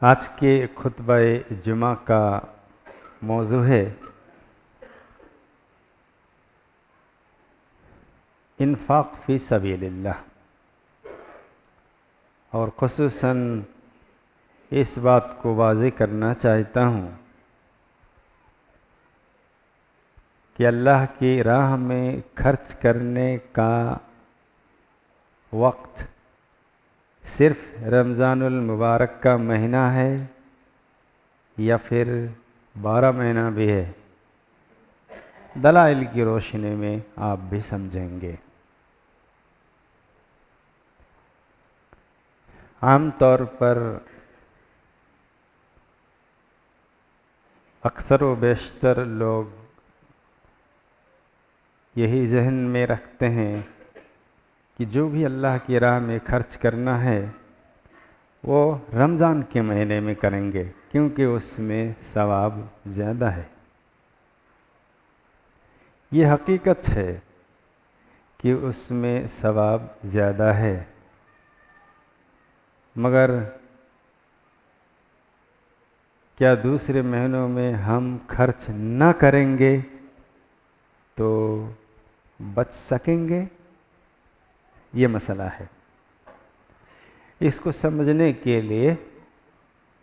आज के खुतबा जुमा का मौजू है इन्फाक फ़ी सबीलिल्लाह, और ख़ुसूसन इस बात को वाज़ेह करना चाहता हूँ कि अल्लाह की राह में खर्च करने का वक्त सिर्फ़ रमज़ानुल मुबारक का महीना है या फिर 12 महीना भी है। दलाइल की रोशनी में आप भी समझेंगे। आम तौर पर अक्सर व बेशतर लोग यही जहन में रखते हैं कि जो भी अल्लाह की राह में खर्च करना है वो रमज़ान के महीने में करेंगे, क्योंकि उसमें सवाब ज़्यादा है। ये हकीकत है कि उसमें सवाब ज़्यादा है, मगर क्या दूसरे महीनों में हम खर्च न करेंगे तो बच सकेंगे? ये मसला है। इसको समझने के लिए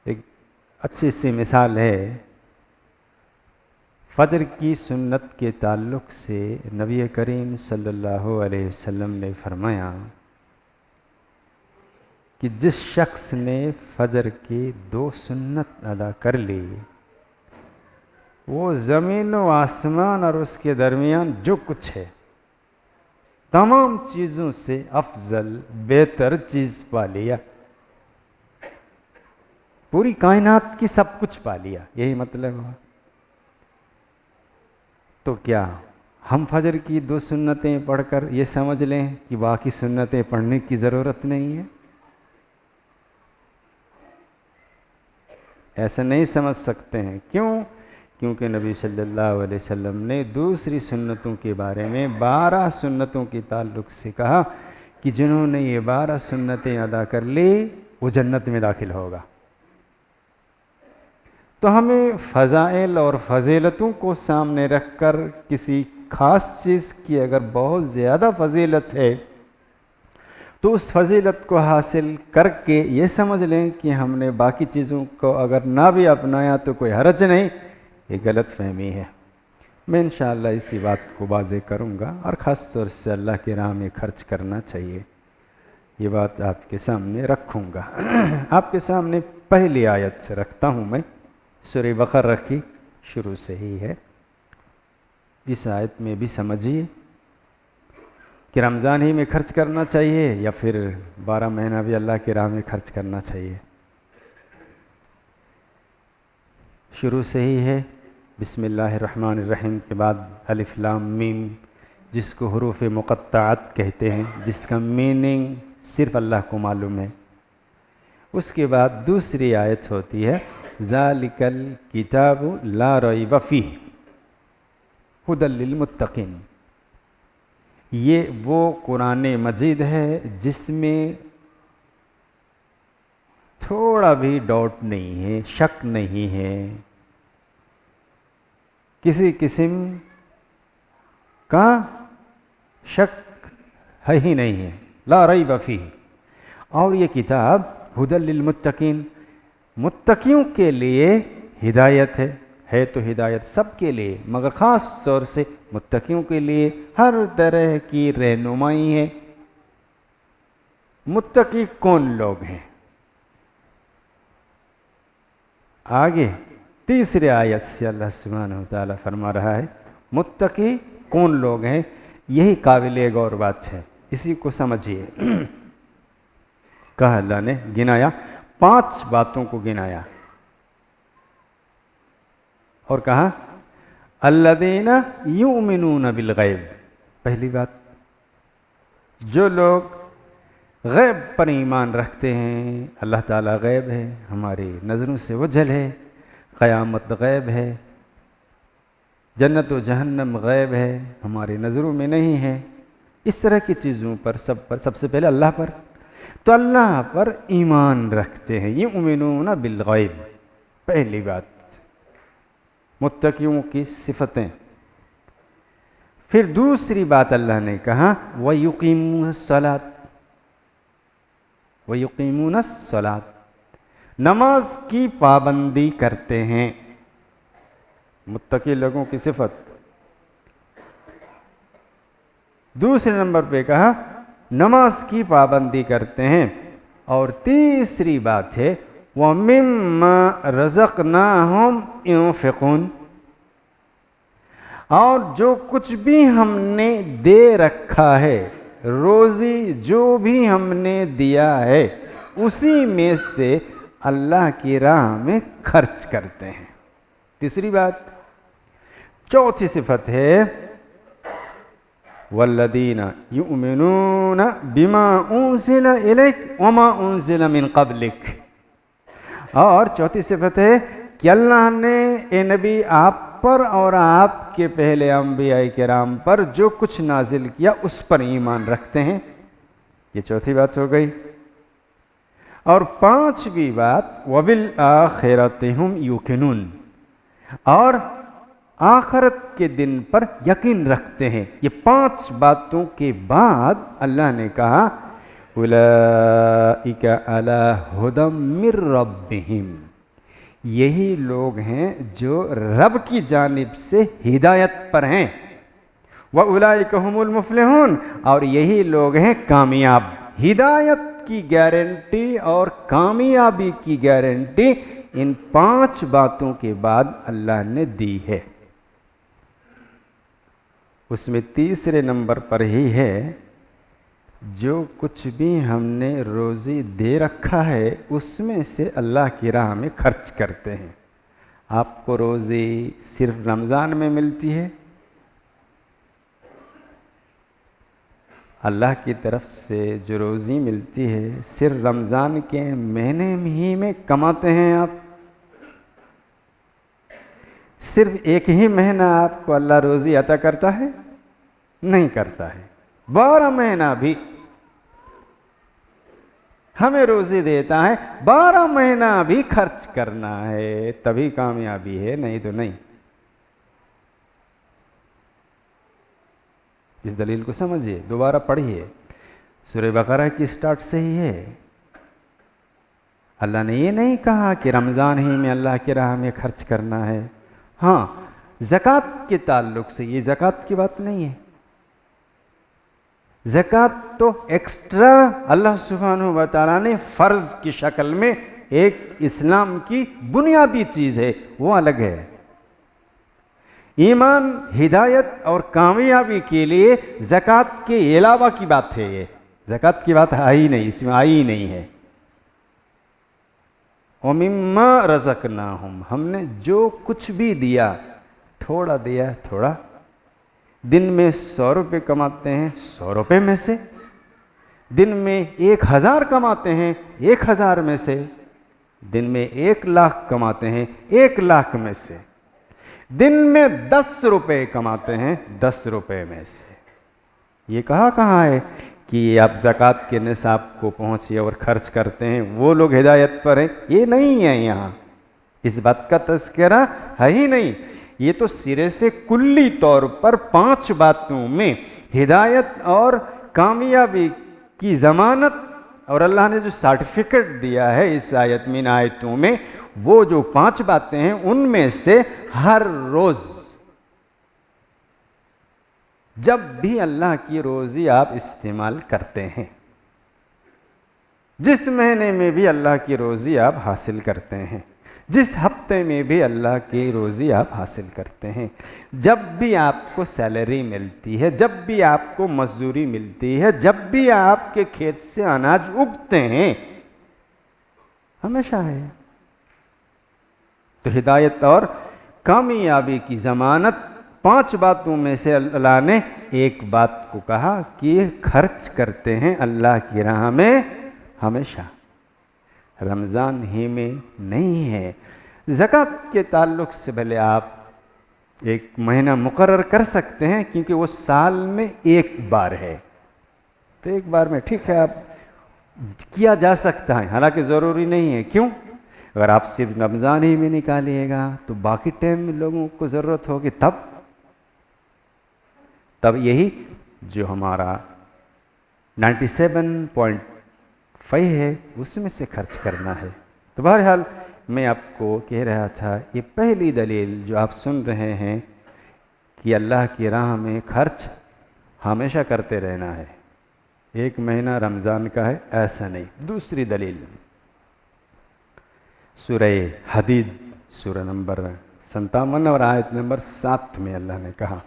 एक अच्छी सी मिसाल है। फ़जर की सुन्नत के ताल्लुक़ से नबी करीम सल्लल्लाहु अलैहि वसल्लम ने फरमाया कि जिस शख्स ने फ़जर की 2 सुन्नत अदा कर ली, वो ज़मीन व आसमान और उसके दरमियान जो कुछ है तमाम चीज़ों से अफजल बेहतर चीज़ पा लिया। पूरी कायनात की सब कुछ पा लिया, यही मतलब हुआ। तो क्या हम फ़जर की 2 सुन्नतें पढ़कर ये समझ लें कि बाकी सुन्नतें पढ़ने की ज़रूरत नहीं है? ऐसा नहीं समझ सकते हैं। क्यों? क्योंकि नबी सल्लल्लाहु अलैहि वसल्लम ने दूसरी सुन्नतों के बारे में 12 सुन्नतों के ताल्लुक़ से कहा कि जिन्होंने ये 12 सुन्नतें अदा कर ली वो जन्नत में दाखिल होगा। तो हमें फ़ज़ाइल और फ़जीलतों को सामने रखकर किसी ख़ास चीज़ की अगर बहुत ज़्यादा फ़जीलत है तो उस फजीलत को हासिल करके ये समझ लें कि हमने बाकी चीज़ों को अगर ना भी अपनाया तो कोई हर्ज नहीं। ये गलत फहमी है। मैं इंशाअल्लाह इसी बात को वाज़ेह करूँगा और ख़ास तौर से अल्लाह की राह में खर्च करना चाहिए, ये बात आपके सामने रखूँगा। आपके सामने पहली आयत से रखता हूँ मैं। सूरह बक़रा की शुरू से ही है। इस आयत में भी समझिए कि रमज़ान ही में खर्च करना चाहिए या फिर 12 महीना भी अल्लाह की राह में खर्च करना चाहिए। शुरू से ही है। बिस्मिल्लाहिर्रहमानिर्रहीम के बाद अलिफ लाम मीम, जिसको हुरूफ़ मुक़त्तआत कहते हैं, जिसका मीनिंग सिर्फ़ अल्लाह को मालूम है। उसके बाद दूसरी आयत होती है ज़ालिकल किताबु ला रैब फ़ीह हुदल लिल मुत्तक़ीन। ये वो कुरान मजीद है जिसमें थोड़ा भी डाउट नहीं है, शक नहीं है, किसी किस्म का शक है ही नहीं है। ला रैब फ़ीह। और ये किताब हुदल लिल मुत्तक़ीन, मुत्तक़ियों के लिए हिदायत है तो हिदायत सबके लिए, मगर ख़ास तौर से मुत्तक़ियों के लिए हर तरह की रहनुमाई है। मुत्तक़ी कौन लोग हैं? आगे तीसरे आयत से अल्लाह सुब्हानहू व तआला फरमा रहा है मुत्तक़ी कौन लोग हैं। यही काबिल गौर बात है, इसी को समझिए। कहा अल्लाह ने गिनाया, 5 बातों को गिनाया और कहा अल्लज़ीना युमिनून बिल गैब। पहली बात, जो लोग गैब पर ईमान रखते हैं। अल्लाह ताला गैब है, हमारी नज़रों से वजल है। क़यामत गैब है, जन्नत व जहन्नम गैब है, हमारी नज़रों में नहीं है। इस तरह की चीज़ों पर सबसे पहले अल्लाह पर तो अल्लाह पर ईमान रखते हैं, युमिनून बिल गैब। पहली बात मुत्तकियों की सिफतें। फिर दूसरी बात अल्लाह ने कहा व युकीमुस्सलात, व युकीमुनस्सलात, नमाज की पाबंदी करते हैं। मुत्तकी लोगों की सिफत। दूसरे नंबर पे कहा नमाज की पाबंदी करते हैं। और तीसरी बात है व मिम्मा रज़क़नाहुम युनफ़िक़ून, और जो कुछ भी हमने दे रखा है, रोज़ी जो भी हमने दिया है, उसी में से अल्लाह की राह में खर्च करते हैं। तीसरी बात। चौथी सिफत है वल्लदीना युमिनून बिमा उनज़िला इलैक वमा उनज़िला मिन क़ब्लिक। और चौथी सिफत है कि अल्लाह ने ए नबी आप पर और आपके पहले अंबिया किराम पर जो कुछ नाजिल किया उस पर ईमान रखते हैं। ये चौथी बात हो गई। और पांचवी बात वबिल आखिरति हुम यूकिनून, और आखिरत के दिन पर यकीन रखते हैं। ये 5 बातों के बाद अल्लाह ने कहा उलाइका अला हुदम मिर रब्बिहिम, यही लोग हैं जो रब की जानिब से हिदायत पर हैं। व उलाइका हुमुल मुफ्लिहून, और यही लोग हैं कामयाब। हिदायत की गारंटी और कामयाबी की गारंटी इन 5 बातों के बाद अल्लाह ने दी है। उसमें तीसरे नंबर पर ही है जो कुछ भी हमने रोज़ी दे रखा है उसमें से अल्लाह की राह में खर्च करते हैं। आपको रोज़ी सिर्फ रमज़ान में मिलती है, अल्लाह की तरफ से जो रोज़ी मिलती है सिर्फ रमज़ान के महीने ही में कमाते हैं आप। सिर्फ एक ही महीना आपको अल्लाह रोज़ी अता करता है? नहीं करता है। 12 महीना भी हमें रोज़ी देता है, 12 महीना भी खर्च करना है, तभी कामयाबी है, नहीं तो नहीं। इस दलील को समझिए, दोबारा पढ़िए। सूरह बकरा की स्टार्ट से ही है। अल्लाह ने ये नहीं कहा कि रमज़ान ही में अल्लाह की राह में खर्च करना है। हाँ, ज़कात के ताल्लुक से ये ज़कात की बात नहीं है। ज़कात तो एक्स्ट्रा अल्लाह सुब्हानहू व तआला ने फ़र्ज़ की शक्ल में एक इस्लाम की बुनियादी चीज़ है, वो अलग है। ईमान, हिदायत और कामयाबी के लिए ज़कात के अलावा की बात है। ये ज़कात की बात आई नहीं, इसमें आई नहीं है। और मिम्मा रज़क़नाहुम, हमने जो कुछ भी दिया, थोड़ा दिया, थोड़ा। दिन में 100 रुपये कमाते हैं, 100 रुपये में से। दिन में 1000 कमाते हैं, 1000 में से। दिन में 1 लाख कमाते हैं, 1 लाख में से। दिन में 10 रुपये कमाते हैं, 10 रुपये में से। ये कहाँ है कि आप ज़कात के निसाब को पहुँचिए और खर्च करते हैं, वो लोग हिदायत पर हैं? ये नहीं है। यहाँ इस बात का तज़किरा है ही नहीं। ये तो सिरे से कुल्ली तौर पर 5 बातों में हिदायत और कामयाबी की ज़मानत और अल्लाह ने जो सर्टिफिकेट दिया है इस आयत में, इन आयतों में, वो जो 5 बातें हैं उनमें से हर रोज़ जब भी अल्लाह की रोज़ी आप इस्तेमाल करते हैं, जिस महीने में भी अल्लाह की रोज़ी आप हासिल करते हैं, जिस हफ्ते में भी अल्लाह की रोज़ी आप हासिल करते हैं, जब भी आपको सैलरी मिलती है, जब भी आपको मजदूरी मिलती है, जब भी आपके खेत से अनाज उगते हैं, हमेशा है। तो हिदायत और कामयाबी की ज़मानत 5 बातों में से अल्लाह ने एक बात को कहा कि खर्च करते हैं अल्लाह की राह में हमेशा, रमज़ान ही में नहीं है। ज़कात के ताल्लुक़ से भले आप एक महीना मुकर्रर कर सकते हैं क्योंकि वो साल में एक बार है, तो एक बार में ठीक है, आप किया जा सकता है, हालांकि ज़रूरी नहीं है। क्यों? अगर आप सिर्फ रमज़ान ही में निकालिएगा तो बाकी टाइम में लोगों को ज़रूरत होगी, तब यही जो हमारा 97.5 है उसमें से खर्च करना है। तो बहरहाल मैं आपको कह रहा था, ये पहली दलील जो आप सुन रहे हैं कि अल्लाह की राह में खर्च हमेशा करते रहना है, एक महीना रमज़ान का है ऐसा नहीं। दूसरी दलील सूरह हदीद सूरह नंबर 57 और आयत नंबर 7 में अल्लाह ने कहा,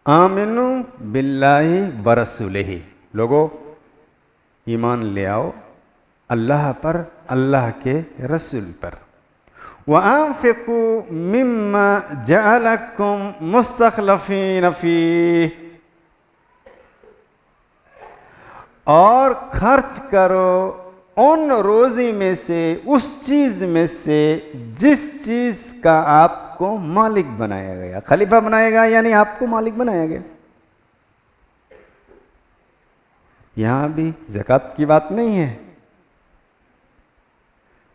आमिनु बिल्लाहि व रसूलिही, लोगों ईमान ले आओ अल्लाह पर, अल्लाह के रसूल पर। व अनफिकू मिम्मा जअलकुम मुस्तखलफीन फीह, और खर्च करो उन रोज़ी में से, उस चीज़ में से जिस चीज़ का आपको मालिक बनाया गया, खलीफा बनाया गया, यानी आपको मालिक बनाया गया। यहां भी ज़कात की बात नहीं है।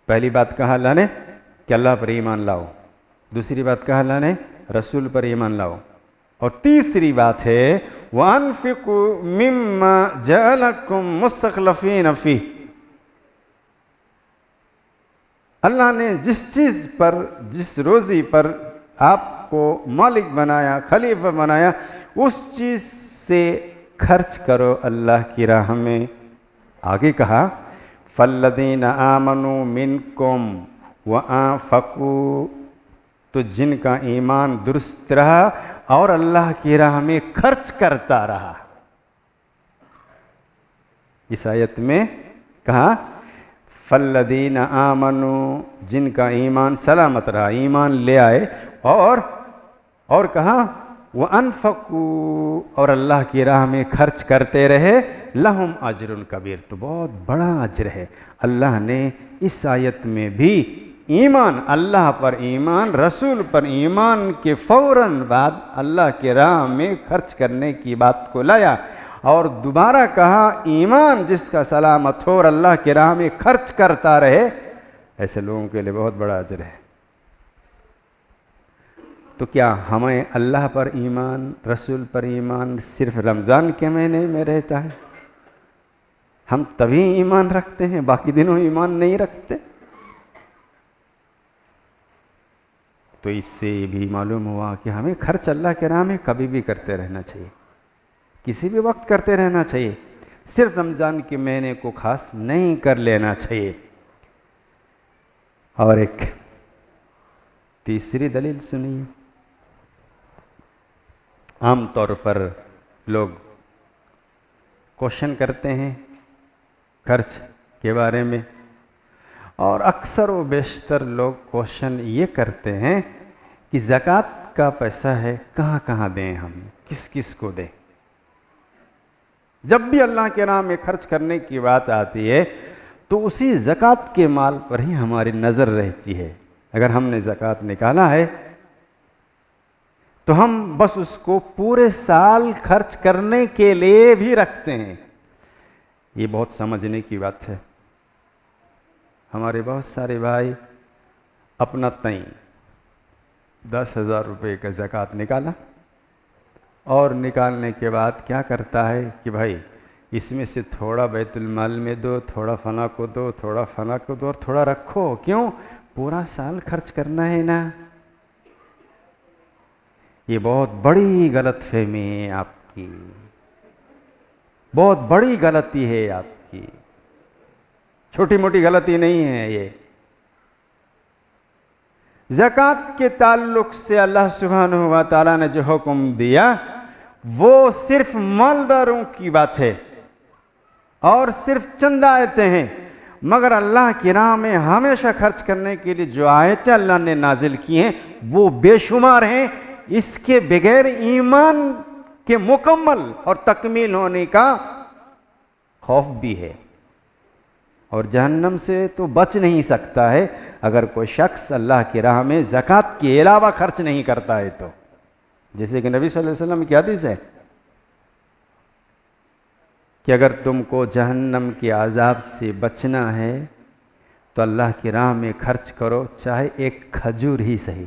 पहली बात कहा अल्लाह ने कि अल्लाह पर ईमान लाओ, दूसरी बात कहा अल्लाह ने रसूल पर ईमान लाओ, और तीसरी बात है वअनफिकू मिम्मा जअलकुम मुस्तखलफीन फीह, अल्लाह ने जिस चीज़ पर, जिस रोज़ी पर आपको मालिक बनाया, खलीफा बनाया, उस चीज़ से खर्च करो अल्लाह की राह में। आगे कहा फल्लदीना आमनु मिनकुम व अनफकू, तो जिनका ईमान दुरुस्त रहा और अल्लाह की राह में खर्च करता रहा। इस आयत में कहा फल्लदीना आमनु, जिनका ईमान सलामत रहा, ईमान ले आए, और कहा व अनफकू, और अल्लाह की राह में खर्च करते रहे, लहुम अजरुन कबीर, तो बहुत बड़ा अजर है। अल्लाह ने इस आयत में भी ईमान, अल्लाह पर ईमान, रसूल पर ईमान के फौरन बाद अल्लाह के राह में खर्च करने की बात को लाया, और दोबारा कहा ईमान जिसका सलामत हो और अल्लाह के राह में खर्च करता रहे, ऐसे लोगों के लिए बहुत बड़ा अजर है। तो क्या हमें अल्लाह पर ईमान, रसूल पर ईमान सिर्फ रमज़ान के महीने में रहता है? हम तभी ईमान रखते हैं, बाकी दिनों ईमान नहीं रखते? तो इससे भी मालूम हुआ कि हमें खर्च अल्लाह के राह में कभी भी करते रहना चाहिए, किसी भी वक्त करते रहना चाहिए, सिर्फ रमज़ान के महीने को खास नहीं कर लेना चाहिए। और एक तीसरी दलील सुनिए। आमतौर पर लोग क्वेश्चन करते हैं खर्च के बारे में, और अक्सर व बेशतर लोग क्वेश्चन ये करते हैं कि ज़कात का पैसा है कहाँ कहाँ दें, हम किस किस को दें। जब भी अल्लाह के नाम में खर्च करने की बात आती है तो उसी ज़कात के माल पर ही हमारी नज़र रहती है। अगर हमने ज़कात निकाला है तो हम बस उसको पूरे साल खर्च करने के लिए भी रखते हैं। ये बहुत समझने की बात है। हमारे बहुत सारे भाई अपना तय 10,000 रुपये का ज़कात निकाला, और निकालने के बाद क्या करता है कि भाई इसमें से थोड़ा बैतुल माल में दो, थोड़ा फना को दो, थोड़ा फना को दो, और थोड़ा रखो। क्यों? पूरा साल खर्च करना है ना। ये बहुत बड़ी गलतफहमी है आपकी, बहुत बड़ी गलती है आपकी, छोटी मोटी गलती नहीं है ये। ज़कात के ताल्लुक से अल्लाह सुब्हानहू व तआला ने जो हुक्म दिया वो सिर्फ मालदारों की बात है और सिर्फ चंद आयतें हैं, मगर अल्लाह की राह में हमेशा खर्च करने के लिए जो आयतें अल्लाह ने नाजिल की हैं वो बेशुमार हैं। इसके बगैर ईमान के मुकम्मल और तकमील होने का खौफ भी है, और जहन्नम से तो बच नहीं सकता है अगर कोई शख्स अल्लाह की राह में ज़कात के अलावा खर्च नहीं करता है। तो जैसे कि नबी सल्लल्लाहु अलैहि वसल्लम की हदीस है कि अगर तुमको जहन्नम के अज़ाब से बचना है तो अल्लाह की राह में खर्च करो, चाहे एक खजूर ही सही।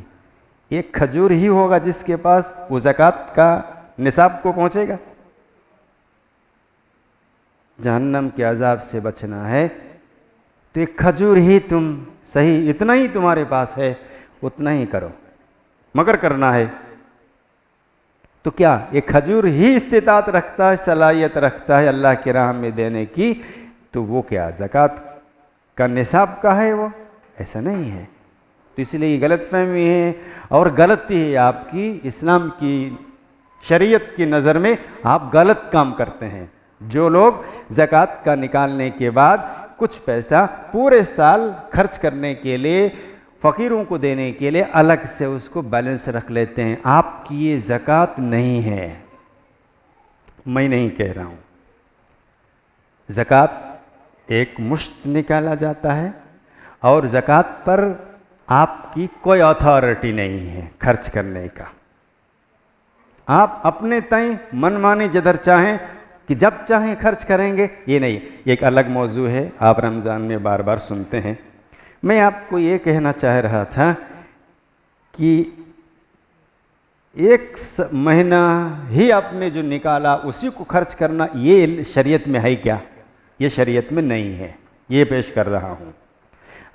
एक खजूर ही होगा जिसके पास वो ज़कात का निसाब को पहुंचेगा। जहन्नम के अज़ाब से बचना है तो एक खजूर ही तुम सही, इतना ही तुम्हारे पास है उतना ही करो। मगर करना है तो क्या एक खजूर ही इस्तिताअत रखता है, सलाहियत रखता है अल्लाह की राह में देने की, तो वो क्या ज़कात का निसाब का है? वो ऐसा नहीं है। तो इसलिए गलतफहमी है और गलती है आपकी। इस्लाम की शरीयत की नज़र में आप गलत काम करते हैं। जो लोग ज़कात का निकालने के बाद कुछ पैसा पूरे साल खर्च करने के लिए, फ़कीरों को देने के लिए अलग से उसको बैलेंस रख लेते हैं, आपकी ये ज़कात नहीं है। मैं नहीं कह रहा हूँ। ज़कात एक मुश्त निकाला जाता है और ज़कात पर आपकी कोई अथॉरिटी नहीं है खर्च करने का। आप अपने तय मनमानी जिधर चाहें कि जब चाहें खर्च करेंगे, ये नहीं। एक अलग मौजू है, आप रमज़ान में बार बार सुनते हैं। मैं आपको ये कहना चाह रहा था कि एक महीना ही आपने जो निकाला उसी को खर्च करना, ये शरीयत में है क्या? ये शरीयत में नहीं है। ये पेश कर रहा हूँ।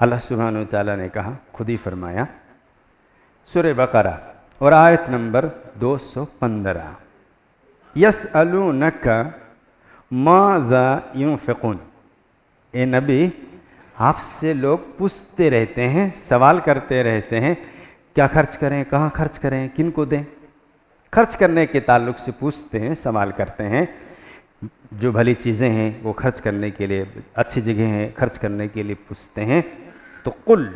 अल्लाह सुब्हानहू व तआला ने कहा, खुद ही फरमाया सूरह बकरा और आयत नंबर 215, यसअलूनका माज़ा युनफ़िक़ून। ए नबी, आपसे लोग पूछते रहते हैं, सवाल करते रहते हैं, क्या खर्च करें, कहाँ खर्च करें, किन को दें। खर्च करने के ताल्लुक़ से पूछते हैं, सवाल करते हैं। जो भली चीज़ें हैं वो खर्च करने के लिए, अच्छी जगह हैं खर्च करने के लिए पूछते हैं। तो कुल,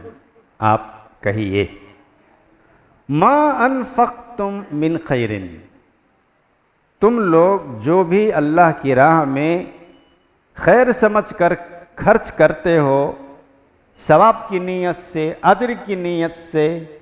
आप कहिए, मा अनफ़क़्तुम मिन खैरिन, तुम लोग जो भी अल्लाह की राह में खैर समझ कर खर्च करते हो, सवाब की नीयत से, अज्र की नीयत से,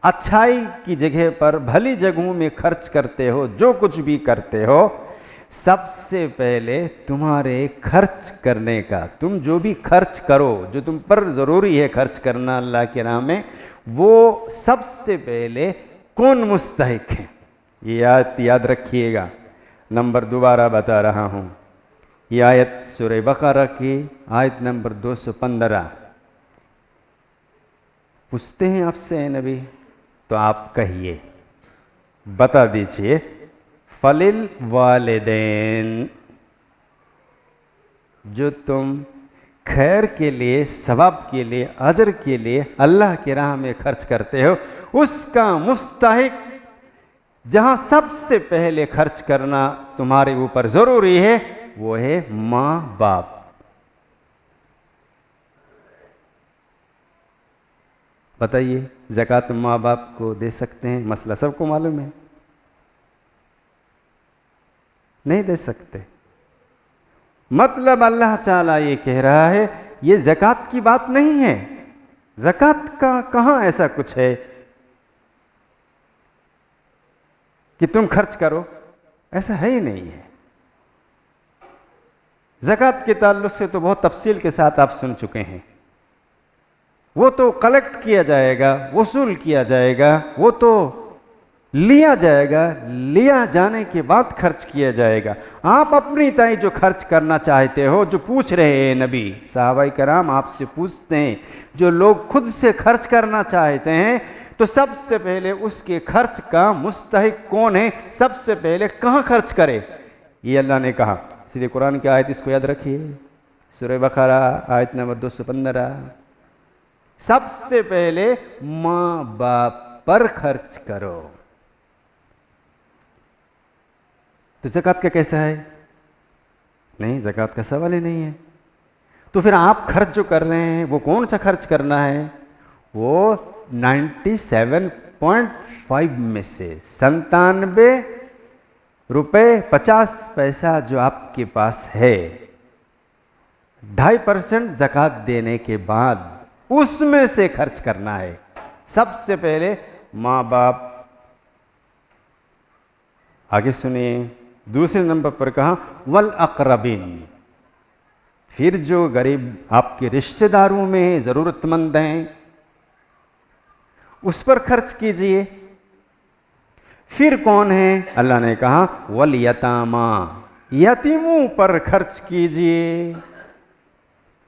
अच्छाई की जगह पर, भली जगहों में खर्च करते हो, जो कुछ भी करते हो, सबसे पहले तुम्हारे खर्च करने का, तुम जो भी खर्च करो, जो तुम पर ज़रूरी है खर्च करना अल्लाह के नाम में, वो सबसे पहले कौन मुस्तहिक है, ये आयत याद रखिएगा। नंबर दोबारा बता रहा हूँ, ये आयत सूरह बकरा की आयत नंबर 215। पूछते हैं आपसे नबी, तो आप कहिए, बता दीजिए, फलिल वालिदैन, जो तुम खैर के लिए, सवाब के लिए, अजर के लिए अल्लाह की राह में खर्च करते हो, उसका मुस्तहिक, जहां सबसे पहले खर्च करना तुम्हारे ऊपर जरूरी है, वो है माँ बाप। बताइए, ज़कात माँ बाप को दे सकते हैं? मसला सबको मालूम है, नहीं दे सकते। मतलब अल्लाह ताला ये कह रहा है, ये ज़कात की बात नहीं है। ज़कात का कहाँ ऐसा कुछ है कि तुम खर्च करो, ऐसा है ही नहीं है। ज़कात के ताल्लुक़ से तो बहुत तफसील के साथ आप सुन चुके हैं। वो तो कलेक्ट किया जाएगा, वसूल किया जाएगा, वो तो लिया जाएगा, लिया जाने के बाद खर्च किया जाएगा। आप अपनी ताई जो खर्च करना चाहते हो, जो पूछ रहे हैं नबी, सहाबाए कराम आपसे पूछते हैं, जो लोग खुद से खर्च करना चाहते हैं, तो सबसे पहले उसके खर्च का मुस्तहिक कौन है, सबसे पहले कहाँ खर्च करे, ये अल्लाह ने कहा। इसलिए कुरान की आयत, इसको याद रखिए, सूरह बकरा आयत नंबर 215, सबसे पहले माँ बाप पर खर्च करो। तो ज़कात का कैसा है? नहीं, ज़कात का सवाल ही नहीं है। तो फिर आप खर्च जो कर रहे हैं वो कौन सा खर्च करना है? वो 97.5 में से 97 रुपये 50 पैसा जो आपके पास है, 2.5% ज़कात देने के बाद उसमें से खर्च करना है। सबसे पहले माँ बाप। आगे सुनिए, दूसरे नंबर पर कहा वल अक़रबीन, फिर जो गरीब आपके रिश्तेदारों में ज़रूरतमंद हैं उस पर खर्च कीजिए। फिर कौन है? अल्लाह ने कहा वल यतामा, यतीमों पर खर्च कीजिए।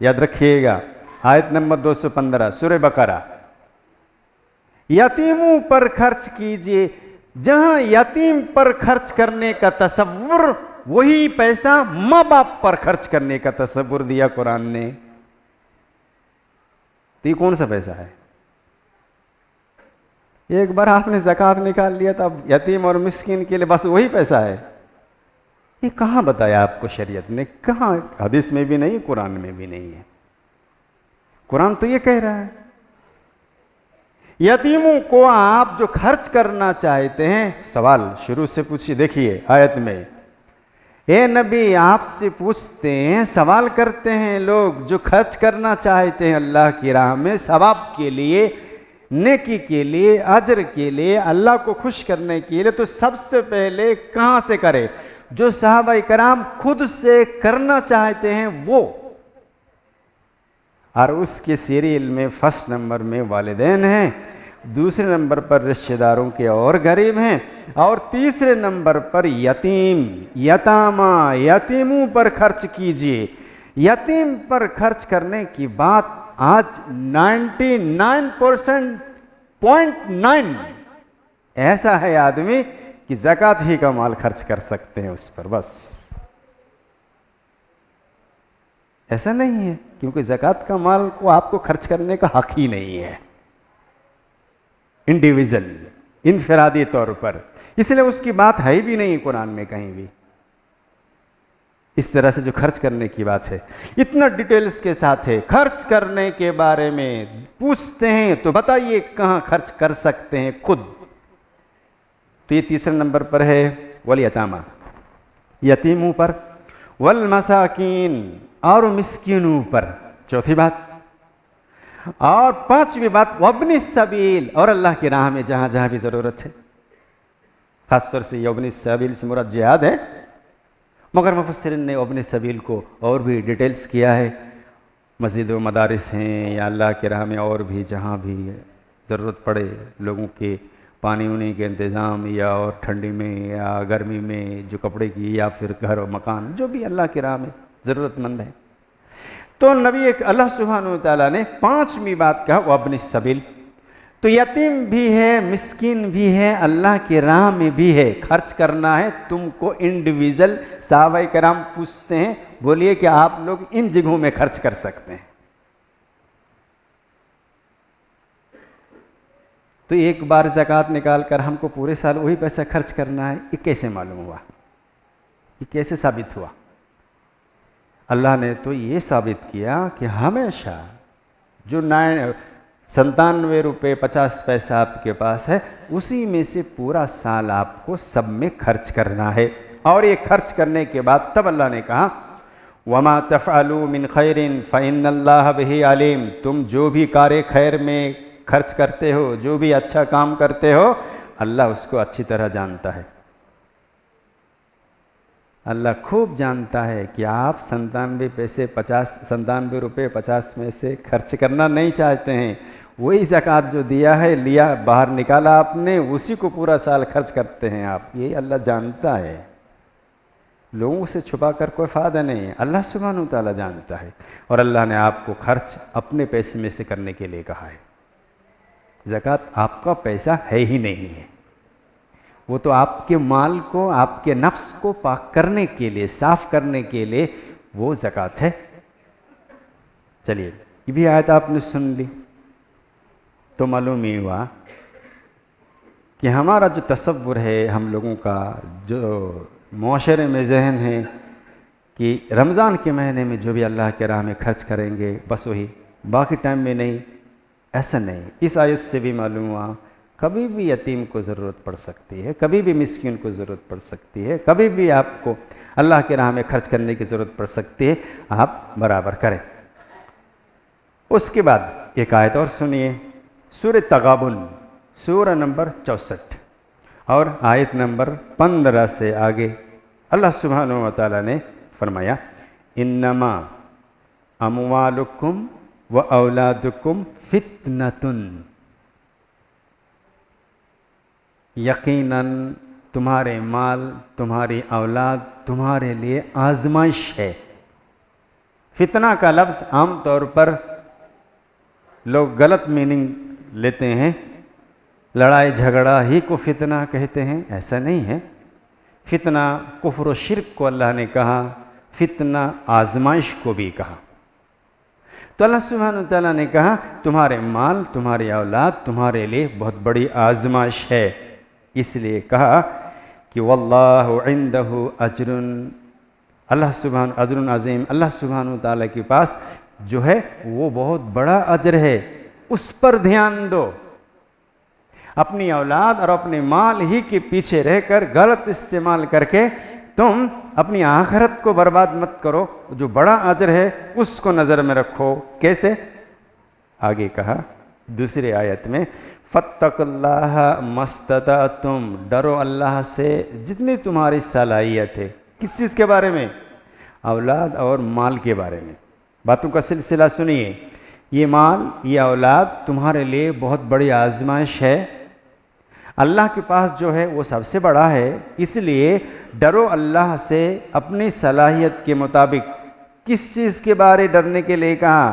याद रखिएगा आयत नंबर 215 सूरह बकरा, यतीमों पर खर्च कीजिए। जहां यतीम पर खर्च करने का तसव्वुर, वही पैसा माँ बाप पर खर्च करने का तसव्वुर दिया कुरान ने। तो ये कौन सा पैसा है? एक बार आपने ज़कात निकाल लिया था, अब यतीम और मिस्किन के लिए बस वही पैसा है। ये कहाँ बताया आपको शरीयत ने? कहाँ? हदीस में भी नहीं, कुरान में भी नहीं है। कुरान तो ये कह रहा है यतीमों को आप जो खर्च करना चाहते हैं। सवाल शुरू से पूछिए, देखिए आयत में, ए नबी आपसे पूछते हैं, सवाल करते हैं लोग जो खर्च करना चाहते हैं अल्लाह की राह में, सवाब के लिए, नेकी के लिए, अजर के लिए, अल्लाह को खुश करने के लिए, तो सबसे पहले कहाँ से करें? जो सहाबा कराम खुद से करना चाहते हैं वो। और उसके सीरियल में फर्स्ट नंबर में वालिदैन हैं, दूसरे नंबर पर रिश्तेदारों के और गरीब हैं, और तीसरे नंबर पर यतीम, यतामा, यतीमों पर खर्च कीजिए। यतीम पर खर्च करने की बात आज 99.9 ऐसा है आदमी कि ज़कात ही का माल खर्च कर सकते हैं उस पर, बस। ऐसा नहीं है, क्योंकि ज़कात का माल को आपको खर्च करने का हक ही नहीं है, इंडिविजुअल, इनफरादी तौर पर। इसलिए उसकी बात है भी नहीं कुरान में कहीं भी। इस तरह से जो खर्च करने की बात है, इतना डिटेल्स के साथ है। खर्च करने के बारे में पूछते हैं तो बताइए कहाँ खर्च कर सकते हैं खुद। तो ये तीसरे नंबर पर है वल यतामा, यतीमों पर, वल मसाकीन, और मिस्किनों पर, चौथी बात। और पांचवी बात वब्नि सबील, और अल्लाह की राह में जहां जहां भी जरूरत है। खासतौर से वब्नि सबील से मुराद जिहाद है, मगर मुफस्सिरीन ने वब्नि सबील को और भी डिटेल्स किया है। मस्जिद व मदारिस हैं या अल्लाह की राह में और भी जहाँ भी ज़रूरत पड़े लोगों के पानी उनी के इंतज़ाम, या और ठंडी में या गर्मी में जो कपड़े की, या फिर घर और मकान, जो भी अल्लाह की राह में ज़रूरतमंद है। तो नबी अल्लाह सुब्हानहू तआला ने पांचवी बात कहा वब्नि सबील। तो यतीम भी है, मिस्किन भी है, अल्लाह की राह में भी है, खर्च करना है तुमको इंडिविजुअल। सहाबाए कराम पूछते हैं, बोलिए कि आप लोग इन जगहों में खर्च कर सकते हैं। तो एक बार ज़कात निकाल कर हमको पूरे साल वही पैसा खर्च करना है, ये कैसे मालूम हुआ? ये कैसे साबित हुआ? अल्लाह ने तो ये साबित किया कि हमेशा जो 97 रुपये 50 पैसा आपके पास है, उसी में से पूरा साल आपको सब में खर्च करना है। और ये खर्च करने के बाद तब अल्लाह ने कहा वमा तफ़अलू मिन खैरिन फ़इन्नल्लाह बिही अलीम, तुम जो भी कार्य खैर में खर्च करते हो, जो भी अच्छा काम करते हो, अल्लाह उसको अच्छी तरह जानता है। अल्लाह खूब जानता है कि आप 97 रुपये 50 में से खर्च करना नहीं चाहते हैं। वही ज़कात जो दिया है, लिया, बाहर निकाला आपने, उसी को पूरा साल खर्च करते हैं आप। ये अल्लाह जानता है, लोगों से छुपा कर कोई फ़ायदा नहीं है। अल्लाह सुब्हानहू तआला जानता है, और अल्लाह ने आपको खर्च अपने पैसे में से करने के लिए कहा है। ज़कात आपका पैसा है ही नहीं है, वो तो आपके माल को, आपके नफ्स को पाक करने के लिए, साफ करने के लिए वो ज़कात है। चलिए, ये भी आयत आपने सुन ली तो मालूम ही हुआ कि हमारा जो तसव्वुर है, हम लोगों का जो मुआशरे में जहन है कि रमज़ान के महीने में जो भी अल्लाह के राह में खर्च करेंगे बस वही, बाकी टाइम में नहीं, ऐसा नहीं। इस आयत से भी मालूम हुआ कभी भी यतीम को ज़रूरत पड़ सकती है, कभी भी मिस्किन को ज़रूरत पड़ सकती है, कभी भी आपको अल्लाह के राह में खर्च करने की ज़रूरत पड़ सकती है, आप बराबर करें। उसके बाद एक आयत और सुनिए, सूरह तगाबुन, सूरह नंबर 64 और आयत नंबर 15 से आगे अल्लाह सुब्हानहु व तआला ने फरमाया, इन्नमा अमवालुकुम व औलादुकुम फितनतुन, यकीनन तुम्हारे माल, तुम्हारी औलाद तुम्हारे लिए आजमाइश है। फितना का लफ्ज़ आम तौर पर लोग गलत मीनिंग लेते हैं, लड़ाई झगड़ा ही को फितना कहते हैं, ऐसा नहीं है। फितना कुफ्र व शिर्क को अल्लाह ने कहा, फितना आजमाइश को भी कहा। तो अल्लाह सुब्हानहु व तआला ने कहा तुम्हारे माल, तुम्हारी औलाद तुम्हारे लिए बहुत बड़ी आजमाइश है। इसलिए कहा कि वल्लाहु इंदहु अजरुन, अल्लाह सुब्हान अजरुन अजीम, अल्लाह सुब्हानहु व तआला के पास जो है वो बहुत बड़ा अजर है, उस पर ध्यान दो। अपनी औलाद और अपने माल ही के पीछे रहकर गलत इस्तेमाल करके तुम अपनी आखिरत को बर्बाद मत करो। जो बड़ा अजर है उसको नज़र में रखो। कैसे? आगे कहा दूसरी आयत में, फत्तकुल्लाह मस्ततातुम, डरो अल्लाह से जितनी तुम्हारी सलाहियत है। किस चीज़ के बारे में? औलाद और माल के बारे में। बातों का सिलसिला सुनिए। ये माल, ये औलाद तुम्हारे लिए बहुत बड़ी आजमाइश है। अल्लाह के पास जो है वो सबसे बड़ा है, इसलिए डरो अल्लाह से अपनी सलाहियत के मुताबिक। किस चीज़ के बारे डरने के लिए कहा?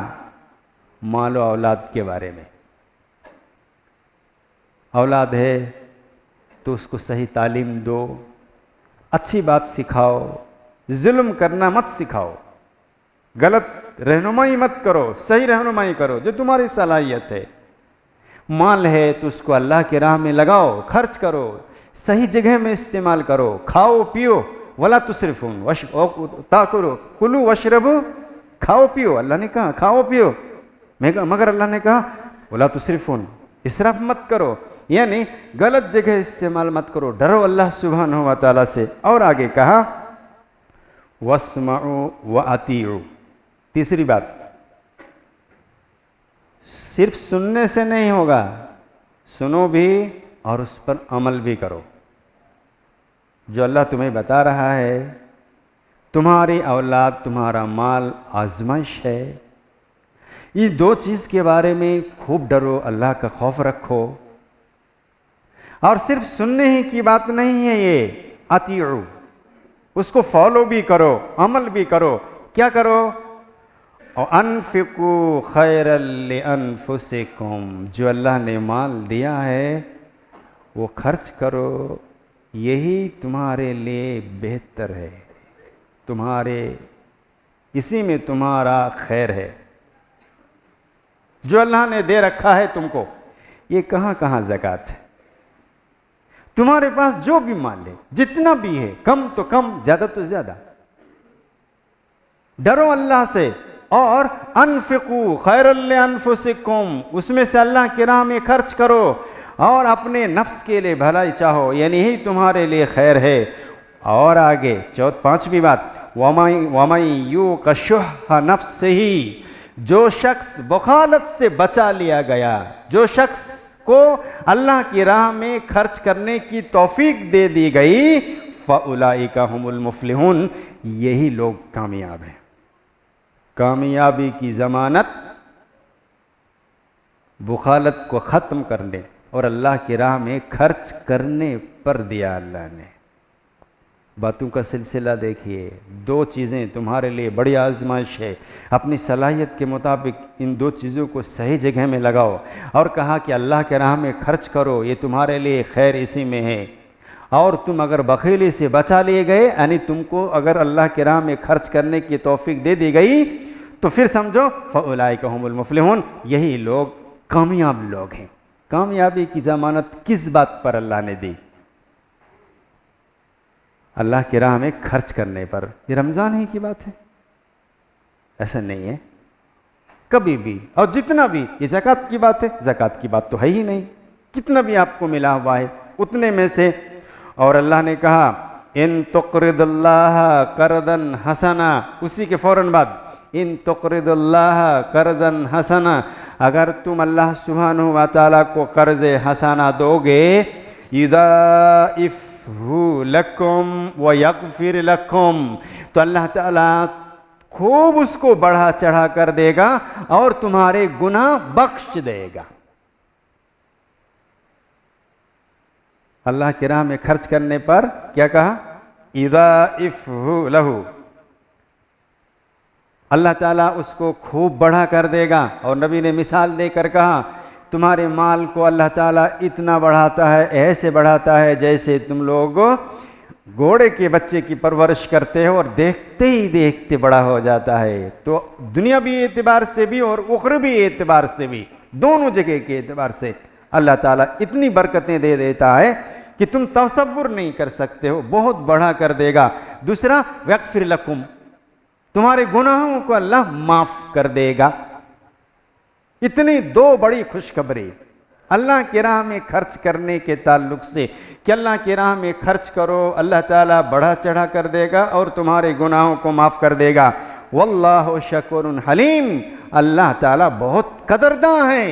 माल और औलाद के बारे में। औलाद है तो उसको सही तालीम दो, अच्छी बात सिखाओ, जुल्म करना मत सिखाओ, गलत रहनुमाई मत करो, सही रहनुमाई करो जो तुम्हारी सलाहियत है। माल है तो उसको अल्लाह के राह में लगाओ, खर्च करो, सही जगह में इस्तेमाल करो, खाओ पियो, वला तुसरिफून ताकुलू कुलू वशरबू, खाओ पियो। अल्लाह ने कहा खाओ पियो, मगर अल्लाह ने कहा वला तुसरिफून, इसराफ मत करो, यानी गलत जगह इस्तेमाल मत करो। डरो अल्लाह सुब्हानहु व तआला से। और आगे कहा वस्मउ व अतीउ। तीसरी बात, सिर्फ सुनने से नहीं होगा, सुनो भी और उस पर अमल भी करो। जो अल्लाह तुम्हें बता रहा है, तुम्हारी औलाद, तुम्हारा माल आजमाइश है। ये दो चीज़ के बारे में खूब डरो, अल्लाह का खौफ रखो। और सिर्फ सुनने ही की बात नहीं है ये, अतीउ, उसको फॉलो भी करो, अमल भी करो। क्या करो? और अनफिकू खैरल लिअनफुसिकुम, जो अल्लाह ने माल दिया है वो खर्च करो, यही तुम्हारे लिए बेहतर है, तुम्हारे इसी में तुम्हारा खैर है। जो अल्लाह ने दे रखा है तुमको, ये कहाँ कहाँ ज़कात है। तुम्हारे पास जो भी माल है, जितना भी है, कम तो कम, ज़्यादा तो ज़्यादा, डरो अल्लाह से। और अनफिकू खैरल लिअनफुसिकुम, उसमें से अल्लाह की राह में खर्च करो और अपने नफ्स के लिए भलाई चाहो, यानी ही तुम्हारे लिए खैर है। और आगे पांचवी बात, वमई यू कशुह नफ्सिही, जो शख्स बखालत से बचा लिया गया, जो शख्स को अल्लाह की राह में खर्च करने की तौफीक दे दी गई, फउलाइका हुमुल मुफ्लिहून, यही लोग कामयाब हैं। कामयाबी की ज़मानत बुखालत को ख़त्म करने और अल्लाह की राह में खर्च करने पर दिया अल्लाह ने। बातों का सिलसिला देखिए। दो चीज़ें तुम्हारे लिए बड़ी आजमाइश है, अपनी सलाहियत के मुताबिक इन दो चीज़ों को सही जगह में लगाओ। और कहा कि अल्लाह के राह में खर्च करो, ये तुम्हारे लिए खैर इसी में है। और तुम अगर बखीली से बचा लिए गए, यानी तुमको अगर अल्लाह के राह में खर्च करने की तौफीक दे दी गई, तो फिर समझो फउलाइका हुमुल मुफ्लिहून, यही लोग कामयाब लोग हैं। कामयाबी की ज़मानत किस बात पर अल्लाह ने दी? अल्लाह की राह में खर्च करने पर। ये रमज़ान ही की बात है, ऐसा नहीं है कभी भी। और जितना भी, ये ज़कात की बात है, ज़कात की बात तो है ही नहीं। कितना भी आपको मिला हुआ है उतने में से। और अल्लाह ने कहा इन तुक़रिदुल्लाह करदन हसना, उसी के फ़ौरन बाद इन तुक़रिदुल्लाह करदन हसना, अगर तुम अल्लाह सुब्हानहु व तआला को कर्ज़ हसना दोगे, युदाइफ लकुम व यगफिर लकुम, तो अल्लाह ताला खूब उसको बढ़ा चढ़ा कर देगा और तुम्हारे गुनाह बख्श देगा। अल्लाह की राह में खर्च करने पर क्या कहा? इदाइफहु लहू, अल्लाह ताला उसको खूब बढ़ा कर देगा। और नबी ने मिसाल देकर कहा, तुम्हारे माल को अल्लाह ताला इतना बढ़ाता है, ऐसे बढ़ाता है जैसे तुम लोग घोड़े के बच्चे की परवरिश करते हो और देखते ही देखते बड़ा हो जाता है। तो दुनियावी एतबार से भी और उखरवी एतबार से भी, दोनों जगह के एतबार से अल्लाह ताला इतनी बरकतें दे देता है कि तुम तसव्वुर नहीं कर सकते हो, बहुत बढ़ा कर देगा। दूसरा, यगफिर लकुम, तुम्हारे गुनाहों को अल्लाह माफ कर देगा। इतनी दो बड़ी खुशखबरी अल्लाह की राह में खर्च करने के ताल्लुक से कि अल्लाह की राह में खर्च करो, अल्लाह ताला बढ़ा चढ़ा कर देगा और तुम्हारे गुनाहों को माफ कर देगा। वल्लाहु शकुरुन हलीम, अल्लाह ताला बहुत कदरदां है।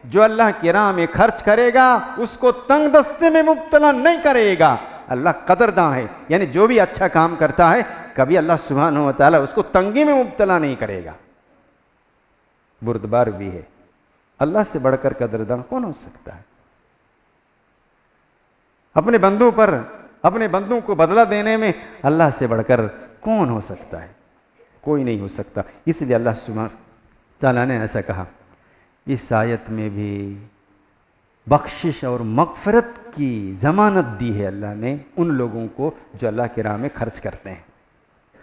जो अल्लाह की राह में खर्च करेगा उसको तंग दस्ते में मुब्तला नहीं करेगा। अल्लाह कदरदां है, यानी जो भी अच्छा काम करता है कभी अल्लाह सुब्हानहू व तआला उसको तंगी में मुब्तला नहीं करेगा। बुर्दबार भी है, अल्लाह से बढ़कर कदरदां कौन हो सकता है? अपने बंदों पर, अपने बंदों को बदला देने में अल्लाह से बढ़कर कौन हो सकता है? कोई नहीं हो सकता। इसलिए अल्लाह सुब्हानहू तआला ने ऐसा कहा। इस आयत में भी बख्शिश और मगफरत की जमानत दी है अल्लाह ने उन लोगों को जो अल्लाह की राह में खर्च करते हैं।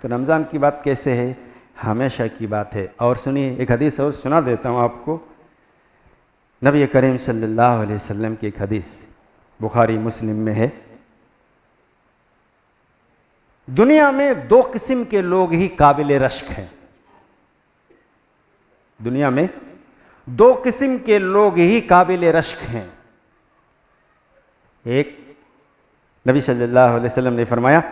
तो रमज़ान की बात कैसे है? हमेशा की बात है। और सुनिए, एक हदीस और सुना देता हूँ आपको। नबी करीम सल्लल्लाहु अलैहि वसल्लम की एक हदीस बुखारी मुस्लिम में है। दुनिया में दो किस्म के लोग ही काबिल रश्क हैं। दुनिया में दो किस्म के लोग ही काबिल रश्क हैं। एक, नबी सल्लल्लाहु अलैहि वसल्लम ने फरमाया,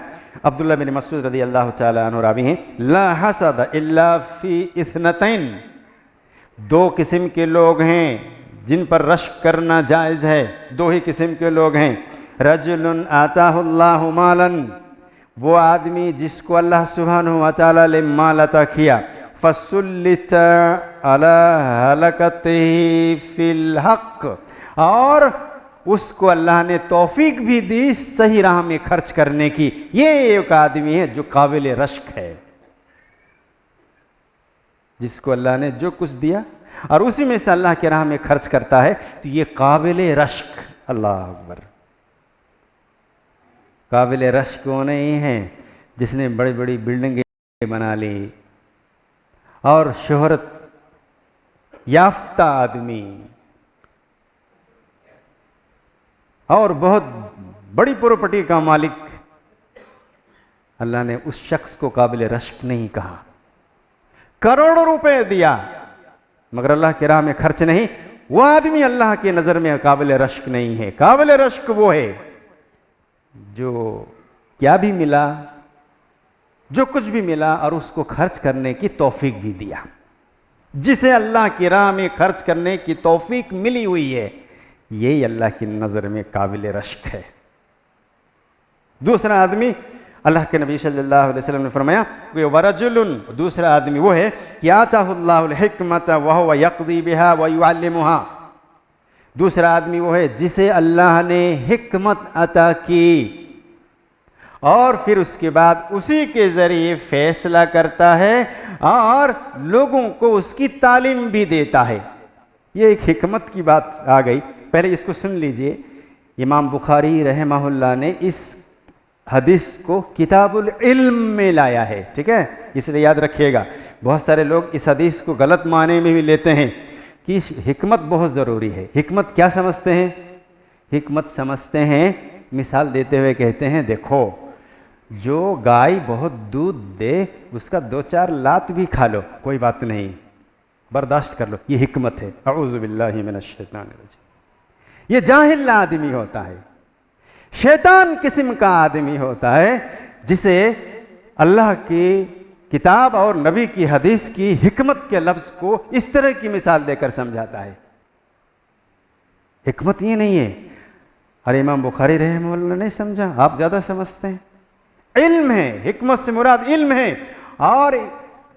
अब्दुल्लाह बिन मसूद रज़ी अल्लाह तआला अन्हु रावी हैं, ला हसद इल्ला फी इथनतैन, दो किस्म के लोग हैं जिन पर रश्क करना जायज़ है। दो ही किस्म के लोग हैं। रजुलुन आताहुल्लाहु मालन, वो आदमी जिसको अल्लाह सुब्हानहू व तआला ने माल अता किया, फसुल्लित अला हलकतिही फिल हक, और उसको अल्लाह ने तौफीक भी दी सही राह में खर्च करने की। ये एक आदमी है जो काबिल रश्क है, जिसको अल्लाह ने जो कुछ दिया और उसी में से अल्लाह के राह में खर्च करता है, तो ये काबिल रश्क। अल्लाह अकबर। काबिल रश्क वो नहीं है जिसने बड़ी बड़ी बिल्डिंगें बना ली और शोहरत याफ्ता आदमी और बहुत बड़ी प्रॉपर्टी का मालिक, अल्लाह ने उस शख्स को काबिल रश्क नहीं कहा। करोड़ों रुपए दिया मगर अल्लाह की राह में खर्च नहीं, वो आदमी अल्लाह की नज़र में काबिल रश्क नहीं है। काबिल रश्क वो है जो क्या भी मिला, जो कुछ भी मिला और उसको खर्च करने की तौफीक भी दिया। जिसे अल्लाह की राह में खर्च करने की तौफीक मिली हुई है, यही अल्लाह की नज़र में काबिल रश्क है। दूसरा आदमी, अल्लाह के नबी सल्लल्लाहु अलैहि वसल्लम ने फरमाया, वरजुलुन, दूसरा आदमी वो है कि आताहुल्लाहुल हिकमत व हुवा यक़दी बिहा व युअल्लिमुहा, दूसरा आदमी वो है जिसे अल्लाह ने हिकमत अता की और फिर उसके बाद उसी के ज़रिए फैसला करता है और लोगों को उसकी तालीम भी देता है। ये एक हिकमत की बात आ गई। पहले इसको सुन लीजिए। इमाम बुखारी रहमहुल्लाह ने इस हदीस को किताबुल इल्म में लाया है, ठीक है, इसलिए याद रखिएगा। बहुत सारे लोग इस हदीस को गलत माने में भी लेते हैं कि हिकमत बहुत ज़रूरी है। हिकमत क्या समझते हैं? हिकमत समझते हैं, मिसाल देते हुए कहते हैं, देखो जो गाय बहुत दूध दे उसका 2-4 लात भी खा लो, कोई बात नहीं, बर्दाश्त कर लो, ये हिकमत है। अऊज़ु बिल्लाहि मिनश शैतानिर रजीम। ये जाहिल आदमी होता है, शैतान किस्म का आदमी होता है जिसे अल्लाह की किताब और नबी की हदीस की हिकमत के लफ्ज़ को इस तरह की मिसाल देकर समझाता है। हिकमत ये नहीं है अरे इमाम बुखारी रहमहुल्लाह नहीं समझा, आप ज़्यादा समझते हैं। इल्म है, हिकमत से मुराद इल्म है। और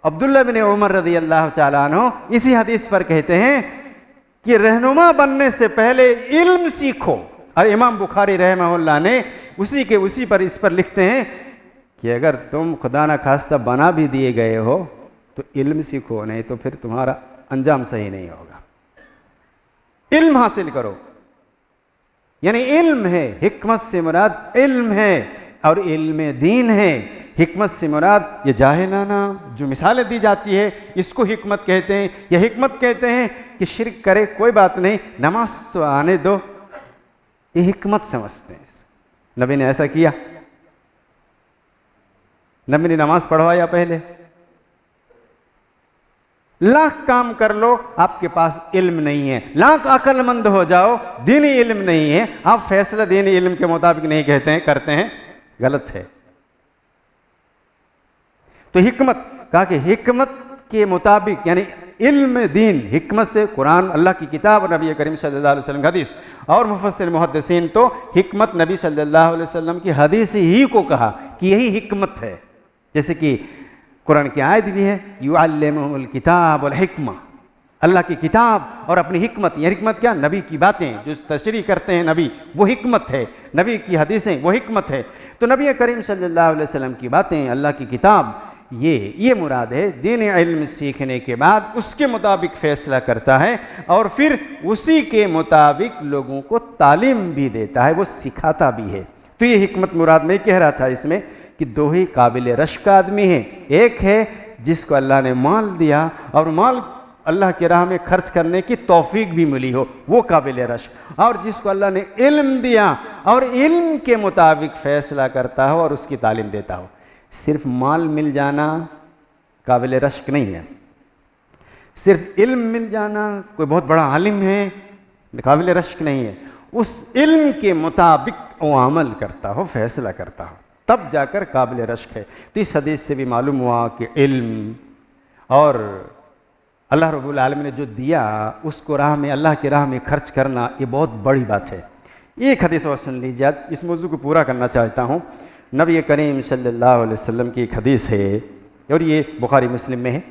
अब्दुल्ला बिन उमर रज़ी अल्लाह तआला अन्हु इसी हदीस पर कहते हैं कि रहनुमा बनने से पहले इल्म सीखो। और इमाम बुखारी रहमहुल्लाह ने उसी पर इस पर लिखते हैं कि अगर तुम खुदा न खास्ता बना भी दिए गए हो तो इल्म सीखो, नहीं तो फिर तुम्हारा अंजाम सही नहीं होगा। इल्म हासिल करो, यानी इल्म है, हिकमत से मुराद इल्म है और इल्म दीन है। हिकमत से मुराद ये जाहिलाना जो मिसालें दी जाती है इसको हिकमत कहते हैं। यह हिकमत कहते हैं कि शिरक करे कोई बात नहीं, नमाज तो आने दो, ये हिकमत समझते हैं। नबी ने ऐसा किया, नबी ने नमाज पढ़वाया पहले। लाख काम कर लो, आपके पास इल्म नहीं है, लाख अक्लमंद हो जाओ, दीनी इल्म नहीं है, आप फैसला दीनी इल्म के मुताबिक नहीं कहते हैं, करते हैं, गलत है। तो हिकमत कहा कि हिकमत के मुताबिक यानी इल्म दीन, हिकमत से कुरान अल्लाह की किताब और नबी करीम सल्लल्लाहु अलैहि वसल्लम की हदीस। और मुफस्सिर मुहद्दिसीन तो हिकमत नबी सल्लल्लाहु अलैहि वसल्लम की हदीस ही को कहा कि यही हिकमत है। जैसे कि कुरान की आयत भी है, युअल्लिमुहुल किताब वल हिकमा, अल्लाह की किताब और अपनी हिकमत। यह हिकमत क्या? नबी की बातें जो तशरीह करते हैं नबी, वो हिकमत है। नबी की हदीसें वो हिकमत है। तो नबी करीम सल्लल्लाहु अलैहि वसल्लम की बातें, अल्लाह की किताब, ये मुराद है। दीन इल्म सीखने के बाद उसके मुताबिक फ़ैसला करता है और फिर उसी के मुताबिक लोगों को तालीम भी देता है, वो सिखाता भी है। तो ये हिकमत मुराद में कह रहा था इसमें कि दो ही काबिल रश्क आदमी हैं। एक है जिसको अल्लाह ने माल दिया और माल अल्लाह की राह में खर्च करने की तौफीक भी मिली हो, वो काबिल रश्क। और जिसको अल्लाह ने इल्म दिया और इल्म के मुताबिक फ़ैसला करता हो और उसकी तालीम देता हो। सिर्फ माल मिल जाना काबिल रश्क नहीं है, सिर्फ इल्म मिल जाना, कोई बहुत बड़ा आलिम है, काबिल रश्क नहीं है। उस इल्म के मुताबिक वो अमल करता हो, फैसला करता हो, तब जाकर काबिल रश्क है। तो इस हदीस से भी मालूम हुआ कि इल्म और अल्लाह रब्बुल आलमीन ने जो दिया उसको राह में, अल्लाह की राह में खर्च करना, ये बहुत बड़ी बात है। एक हदीस और सुन लीजिए, आज इस मौजू को पूरा करना चाहता हूँ। नबी करीम सल्लल्लाहु अलैहि वसल्लम की एक हदीस है और ये बुखारी मुस्लिम में है।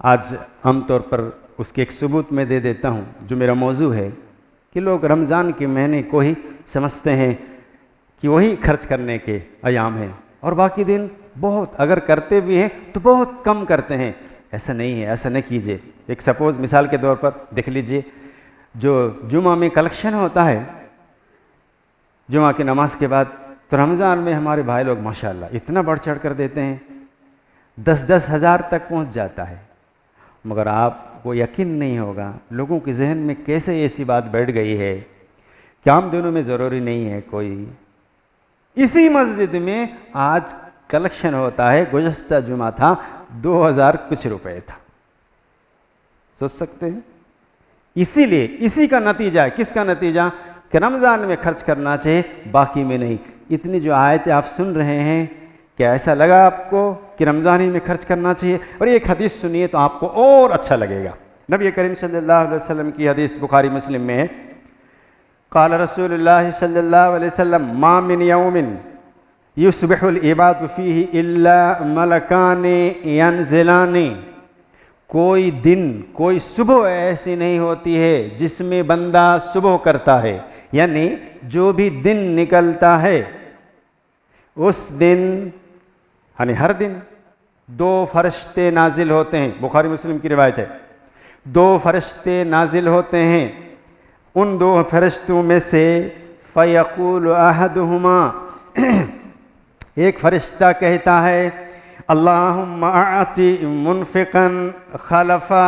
आज आमतौर पर उसके एक सबूत में दे देता हूँ जो मेरा मौजू है कि लोग रमज़ान के महीने को ही समझते हैं कि वही खर्च करने के अयाम हैं और बाकी दिन बहुत अगर करते भी हैं तो बहुत कम करते हैं। ऐसा नहीं है, ऐसा नहीं कीजिए। एक सपोज़ मिसाल के तौर पर देख लीजिए, जो जुमा में कलेक्शन होता है, जुमा की नमाज के बाद, तो रमज़ान में हमारे भाई लोग माशाल्लाह इतना बढ़ चढ़ कर देते हैं, 10-10 हज़ार तक पहुंच जाता है। मगर आपको यकीन नहीं होगा लोगों के जहन में कैसे ऐसी बात बैठ गई है कि आम दिनों में ज़रूरी नहीं है कोई। इसी मस्जिद में आज कलेक्शन होता है, गुज़श्ता जुमा था 2000 कुछ रुपए था। सोच सकते हैं। इसीलिए इसी का नतीजा है, किसका नतीजा? कि रमज़ान में खर्च करना चाहिए, बाकी में नहीं। इतनी जो आयतें आप सुन रहे हैं, क्या ऐसा लगा आपको कि रमज़ान ही में खर्च करना चाहिए? और एक हदीस सुनिए तो आपको और अच्छा लगेगा। नबी करीम सल्लल्लाहु अलैहि वसल्लम की हदीस बुखारी मुस्लिम में है। क़ाल रसूलुल्लाह सल्लल्लाहु अलैहि वसल्लम मा मिन यौमिन युस्बिहुल इबादु फीही इल्ला मलकानि यंज़िलानि। कोई दिन, कोई सुबह ऐसी नहीं होती है जिसमें बंदा सुबह करता है, यानी जो भी दिन निकलता है उस दिन, यानी हर दिन 2 फरिश्ते नाजिल होते हैं। बुखारी मुस्लिम की रिवायत है, 2 फरिश्ते नाजिल होते हैं। उन 2 फरिश्तों में से फ़यक़ूलु अहदुहुमा, एक फरिश्ता कहता है अल्लाहुम्मा आति मुनफ़िक़न खलफ़ा,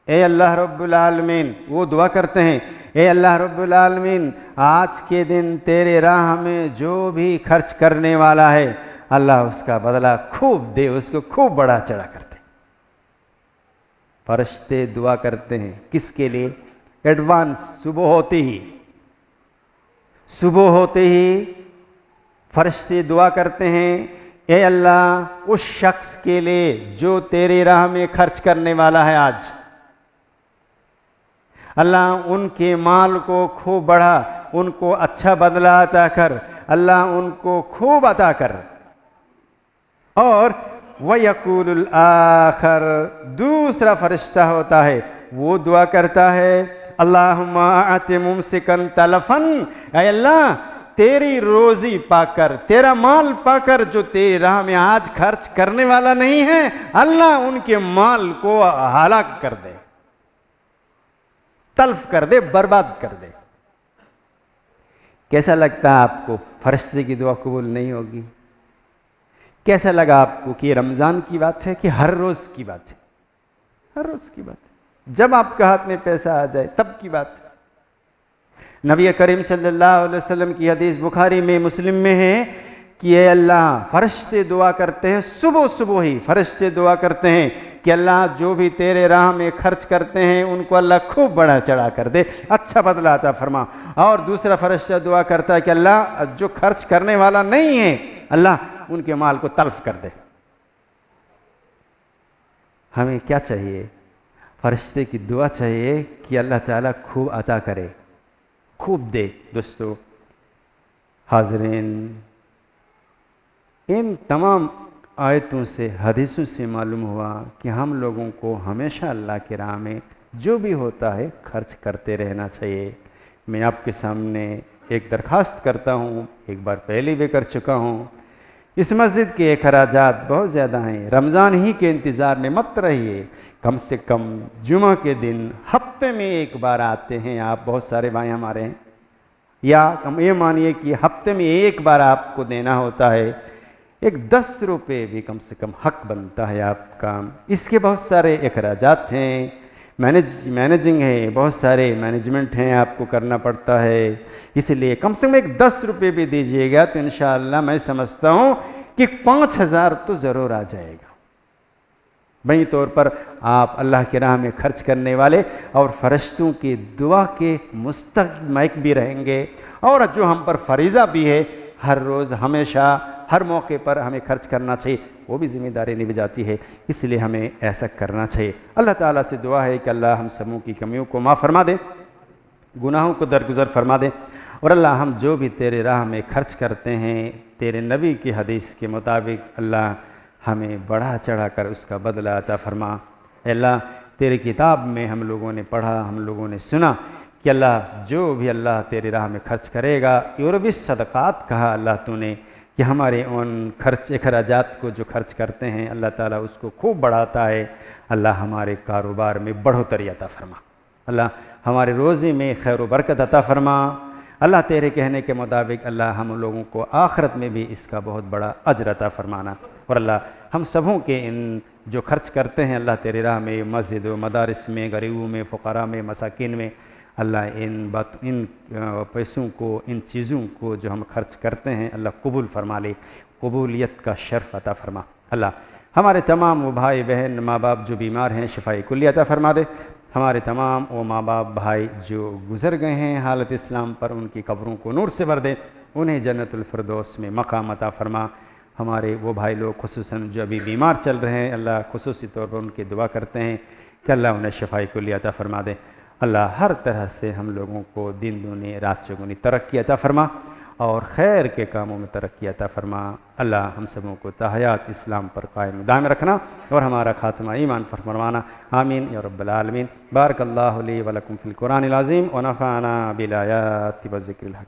ए अल्लाह रब्बुल आलमीन, वो दुआ करते हैं, ए अल्लाह रब्बुल आलमीन आज के दिन तेरे राह में जो भी खर्च करने वाला है अल्लाह उसका बदला खूब दे, उसको खूब बढ़ा चढ़ा करते। फरिश्ते दुआ करते हैं किसके लिए? एडवांस, सुबह होते ही फरिश्ते दुआ करते हैं, ए अल्लाह उस शख्स के लिए जो तेरी राह में खर्च करने वाला है आज, अल्लाह उनके माल को खूब बढ़ा, उनको अच्छा बदला अता कर, अल्लाह उनको खूब अता कर। और वयकुलुल आखर, दूसरा फरिश्ता होता है, वो दुआ करता है अल्लाहुम्मा आति मुमसिकन तलफन, ऐ अल्लाह तेरी रोजी पाकर, तेरा माल पाकर जो तेरी राह में आज खर्च करने वाला नहीं है, अल्लाह उनके माल को हलाक कर दे, तल्फ कर दे, बर्बाद कर दे। कैसा लगता है आपको? फरिश्ते की दुआ कबूल नहीं होगी? कैसा लगा आपको कि ये रमज़ान की बात है कि हर रोज़ की बात है? हर रोज़ की बात है, जब आपके हाथ में पैसा आ जाए तब की बात है। नबी करीम सल्लल्लाहु अलैहि वसल्लम की हदीस बुखारी में, मुस्लिम में है कि ये अल्लाह फरिश्ते दुआ करते हैं, सुबह सुबह ही फरिश्ते दुआ करते हैं कि अल्लाह जो भी तेरे राह में खर्च करते हैं उनको अल्लाह खूब बढ़ा चढ़ा कर दे, अच्छा बदला अता फरमा। और दूसरा फरिश्ता दुआ करता है कि अल्लाह जो खर्च करने वाला नहीं है, अल्लाह उनके माल को तल्फ कर दे। हमें क्या चाहिए? फरिश्ते की दुआ चाहिए कि अल्लाह ताला खूब अता करे, खूब दे। दोस्तों हाज़रीन, इन तमाम आयतों से, हदीसों से मालूम हुआ कि हम लोगों को हमेशा अल्लाह की राह में जो भी होता है खर्च करते रहना चाहिए। मैं आपके सामने एक दरख्वास्त करता हूँ, एक बार पहले भी कर चुका हूँ, इस मस्जिद के अखराजात बहुत ज़्यादा हैं। रमज़ान ही के इंतज़ार में मत रहिए, कम से कम जुमा के दिन हफ्ते में एक बार आते हैं आप, बहुत सारे भाई हमारे हैं, या हम ये मानिए कि हफ्ते में एक बार आपको देना होता है, एक 10 रुपये भी कम से कम हक बनता है आपका। इसके बहुत सारे अखराजात हैं, मैनेजिंग है, बहुत सारे मैनेजमेंट हैं, आपको करना पड़ता है। इसलिए कम से कम एक 10 रुपये भी दीजिएगा तो इंशाअल्लाह मैं समझता हूँ कि 5000 तो ज़रूर आ जाएगा। वही तौर पर आप अल्लाह की राह में खर्च करने वाले और फरिश्तों की दुआ के मुस्तहिक भी रहेंगे। और जो हम पर फरीज़ा भी है, हर रोज़ हमेशा हर मौके पर हमें खर्च करना चाहिए, वो भी ज़िम्मेदारी निभ जाती है, इसलिए हमें ऐसा करना चाहिए। अल्लाह ताला से दुआ है कि अल्लाह हम सबों की कमियों को माफ़ फरमा दे, गुनाहों को दरगुजर फरमा दे, और अल्लाह हम जो भी तेरे राह में खर्च करते हैं तेरे नबी की हदीस के मुताबिक अल्लाह हमें बढ़ा चढ़ा कर उसका बदला अता फरमा। अल्लाह तेरी किताब में हम लोगों ने पढ़ा, हम लोगों ने सुना कि अल्लाह जो भी अल्लाह तेरी राह में खर्च करेगा, और भी सदक़ात कहा अल्लाह तूने कि हमारे उन खर्च अखराजात को जो खर्च करते हैं अल्लाह ताला उसको खूब बढ़ाता है। अल्लाह हमारे कारोबार में बढ़ोतरी अता फरमा, अल्लाह हमारे रोज़ी में खैर व बरकत अता फरमा। अल्लाह तेरे कहने के मुताबिक अल्लाह हम लोगों को आखिरत में भी इसका बहुत बड़ा अजर अता फरमाना। और अल्लाह हम सबों के इन जो खर्च करते हैं अल्लाह तेरी राह में, मस्जिद व मदारिस में, गरीबों में, फ़ुक़रा में, मसाकिन में, अल्लाह इन पैसों को, इन चीज़ों को जो हम खर्च करते हैं अल्लाह कबूल फरमा ले, कबूलियत का शर्फ़ अता फरमा। अल्लाह हमारे तमाम वो भाई बहन माँ बाप जो बीमार हैं शिफाई कुल्ली अता फरमा दे। हमारे तमाम वो माँ बाप भाई जो गुज़र गए हैं हालत इस्लाम पर, उनकी कब्रों को नूर से भर दे, उन्हें जन्नतुल फिरदौस में मकाम अता फरमा। हमारे वो भाई लोग खुसूसन जो अभी बीमार चल रहे हैं अल्लाह खुसूसी तौर पर उनकी दुआ करते हैं कि अल्लाह उन्हें शिफाई कुल्ली अता फरमा दे। अल्लाह हर तरह से हम लोगों को दिन दूनी रात चौगुनी तरक्की अता फरमा और ख़ैर के कामों में तरक्की अता फरमा। अल्लाह हम सबों को ताहयात इस्लाम पर कायम दायम रखना और हमारा खात्मा ईमान पर फरमाना। आमीन या रब्बल आलमीन। बारकल्लाहु ली व लकुम फ़िल कुरानिल अज़ीम व नफ़अना बिल आयाति व ज़िक्रिल हकीम।